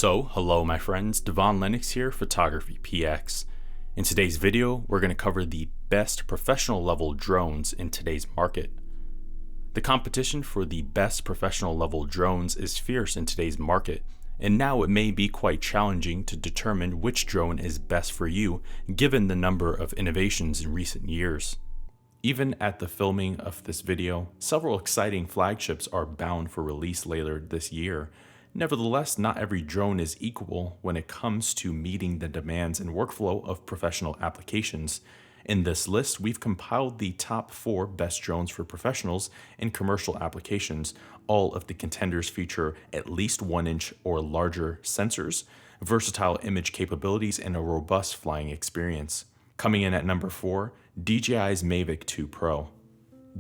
So, hello my friends, Devaun Lennox here, PhotographyPX. In today's video, we're going to cover the best professional level drones in today's market. The competition for the best professional level drones is fierce in today's market, and now it may be quite challenging to determine which drone is best for you given the number of innovations in recent years. Even at the filming of this video, several exciting flagships are bound for release later this year. Nevertheless, not every drone is equal when it comes to meeting the demands and workflow of professional applications. In this list, we've compiled the top 4 best drones for professionals in commercial applications. All of the contenders feature at least 1-inch or larger sensors, versatile image capabilities, and a robust flying experience. Coming in at number 4, DJI's Mavic 2 Pro.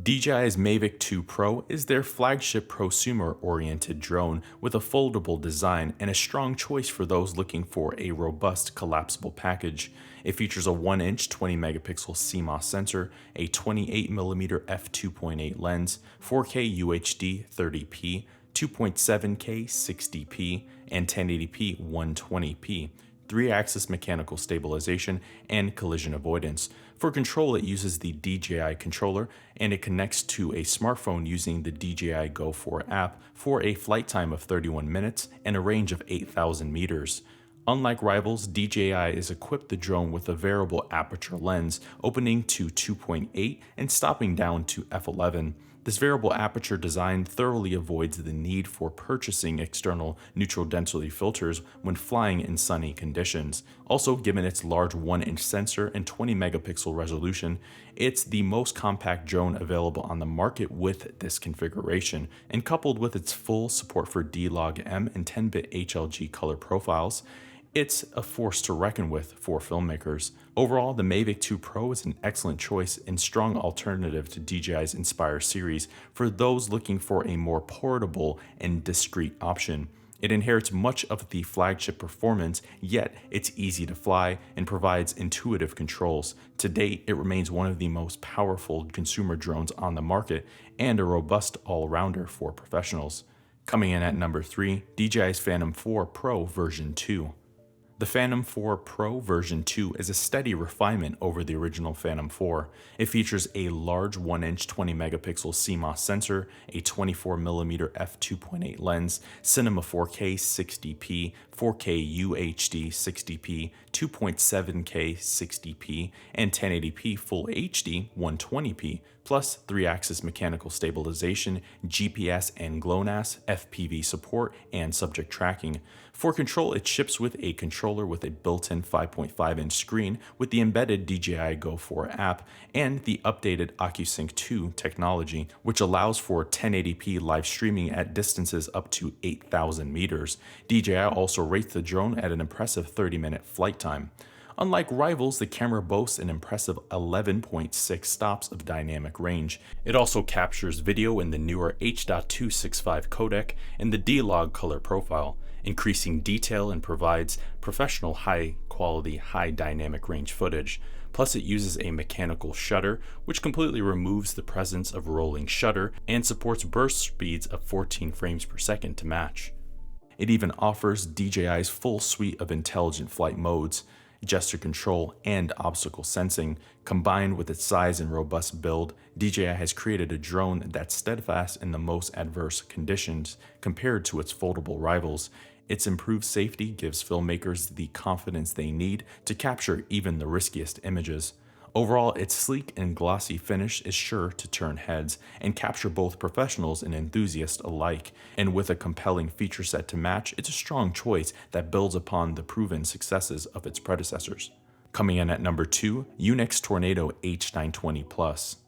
DJI's Mavic 2 Pro is their flagship prosumer-oriented drone with a foldable design and a strong choice for those looking for a robust collapsible package. It features a 1-inch 20-megapixel CMOS sensor, a 28mm f2.8 lens, 4K UHD 30p, 2.7K 60p, and 1080p 120p. 3-axis mechanical stabilization, and collision avoidance. For control, it uses the DJI controller, and it connects to a smartphone using the DJI Go 4 app for a flight time of 31 minutes and a range of 8,000 meters. Unlike rivals, DJI has equipped the drone with a variable aperture lens, opening to 2.8 and stopping down to f11. This variable aperture design thoroughly avoids the need for purchasing external neutral density filters when flying in sunny conditions. Also, given its large 1-inch sensor and 20-megapixel resolution, it's the most compact drone available on the market with this configuration, and coupled with its full support for D-Log-M and 10-bit HLG color profiles, it's a force to reckon with for filmmakers. Overall, the Mavic 2 Pro is an excellent choice and strong alternative to DJI's Inspire series for those looking for a more portable and discreet option. It inherits much of the flagship performance, yet it's easy to fly and provides intuitive controls. To date, it remains one of the most powerful consumer drones on the market and a robust all-rounder for professionals. Coming in at number 3, DJI's Phantom 4 Pro version 2. The Phantom 4 Pro version 2 is a steady refinement over the original Phantom 4. It features a large 1-inch 20-megapixel CMOS sensor, a 24mm f2.8 lens, Cinema 4K 60p, 4K UHD 60p, 2.7K 60p, and 1080p Full HD 120p, plus 3-axis mechanical stabilization, GPS and GLONASS, FPV support, and subject tracking. For control, it ships with a controller with a built-in 5.5-inch screen with the embedded DJI Go 4 app and the updated OcuSync 2 technology, which allows for 1080p live streaming at distances up to 8,000 meters. DJI also rates the drone at an impressive 30-minute flight time. Unlike rivals, the camera boasts an impressive 11.6 stops of dynamic range. It also captures video in the newer H.265 codec and the D-Log color profile, increasing detail, and provides professional high-quality, high dynamic range footage. Plus, it uses a mechanical shutter, which completely removes the presence of rolling shutter and supports burst speeds of 14 frames per second to match. It even offers DJI's full suite of intelligent flight modes, gesture control, and obstacle sensing. Combined with its size and robust build, DJI has created a drone that's steadfast in the most adverse conditions compared to its foldable rivals. Its improved safety gives filmmakers the confidence they need to capture even the riskiest images. Overall, its sleek and glossy finish is sure to turn heads and capture both professionals and enthusiasts alike. And with a compelling feature set to match, it's a strong choice that builds upon the proven successes of its predecessors. Coming in at number 2, Yuneec's Tornado H920 Plus.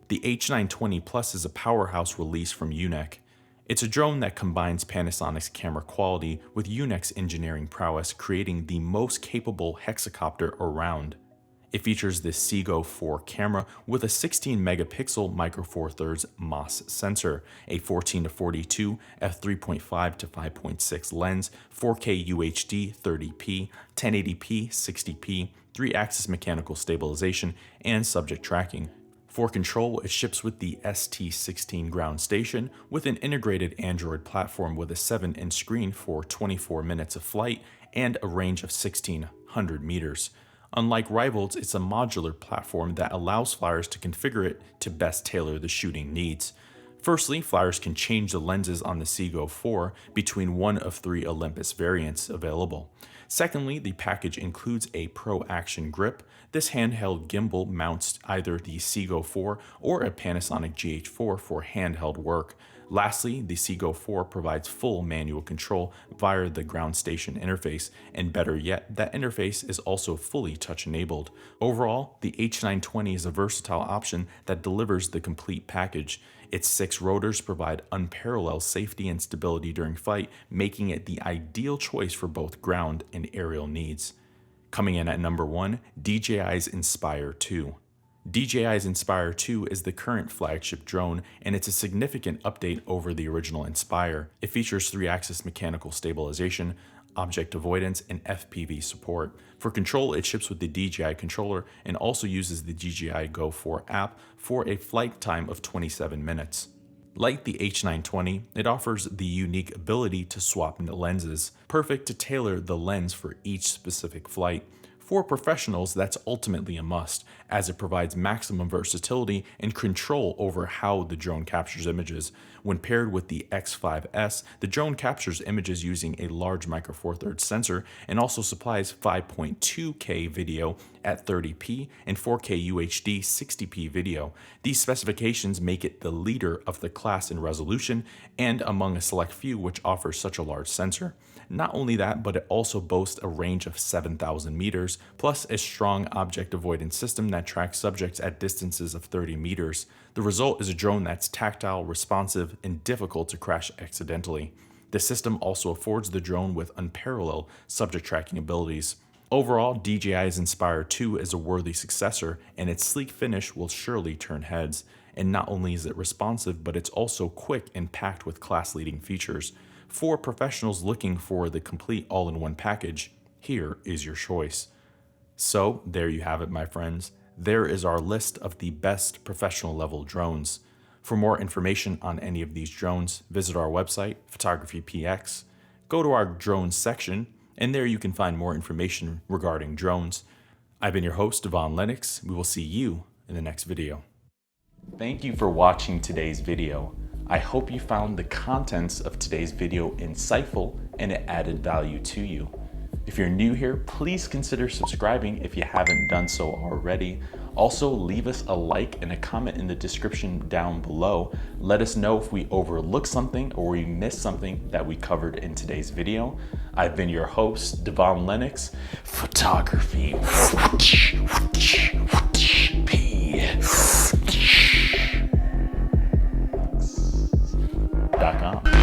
The H920 Plus is a powerhouse release from Yuneec. It's a drone that combines Panasonic's camera quality with Yuneec's engineering prowess, creating the most capable hexacopter around. It features the Seago 4 camera with a 16-megapixel Micro Four Thirds MOS sensor, a 14-42 f3.5 to 5.6 lens, 4K UHD 30p, 1080p 60p, 3-axis mechanical stabilization, and subject tracking. For control, it ships with the ST16 ground station with an integrated Android platform with a 7-inch screen for 24 minutes of flight and a range of 1,600 meters. Unlike rivals, it's a modular platform that allows flyers to configure it to best tailor the shooting needs. Firstly, flyers can change the lenses on the Seago 4 between one of 3 Olympus variants available. Secondly, the package includes a Pro Action grip. This handheld gimbal mounts either the Seago 4 or a Panasonic GH4 for handheld work. Lastly, the Seago 4 provides full manual control via the ground station interface, and better yet, that interface is also fully touch-enabled. Overall, the H920 is a versatile option that delivers the complete package. Its 6 rotors provide unparalleled safety and stability during flight, making it the ideal choice for both ground and aerial needs. Coming in at number 1, DJI's Inspire 2. DJI's Inspire 2 is the current flagship drone, and it's a significant update over the original Inspire. It features 3-axis mechanical stabilization, object avoidance, and FPV support. For control, it ships with the DJI controller and also uses the DJI Go 4 app for a flight time of 27 minutes. Like the H920, it offers the unique ability to swap lenses, perfect to tailor the lens for each specific flight. For professionals, that's ultimately a must, as it provides maximum versatility and control over how the drone captures images. When paired with the X5S, the drone captures images using a large Micro Four Thirds sensor and also supplies 5.2K video at 30p and 4K UHD 60p video. These specifications make it the leader of the class in resolution and among a select few which offers such a large sensor. Not only that, but it also boasts a range of 7,000 meters, plus a strong object avoidance system that tracks subjects at distances of 30 meters. The result is a drone that's tactile, responsive, and difficult to crash accidentally. The system also affords the drone with unparalleled subject tracking abilities. Overall, DJI's Inspire 2 is a worthy successor, and its sleek finish will surely turn heads. And not only is it responsive, but it's also quick and packed with class-leading features. For professionals looking for the complete all-in-one package, here is your choice. So there you have it, my friends. There is our list of the best professional level drones. For more information on any of these drones, visit our website, PhotographyPX. Go to our drones section, and there you can find more information regarding drones. I've been your host, Devaun Lennox. We will see you in the next video. Thank you for watching today's video. I hope you found the contents of today's video insightful and it added value to you. If you're new here, please consider subscribing if you haven't done so already. Also, leave us a like and a comment in the description down below. Let us know if we overlooked something or we missed something that we covered in today's video. I've been your host, Devaun Lennox. PhotographyPX.com.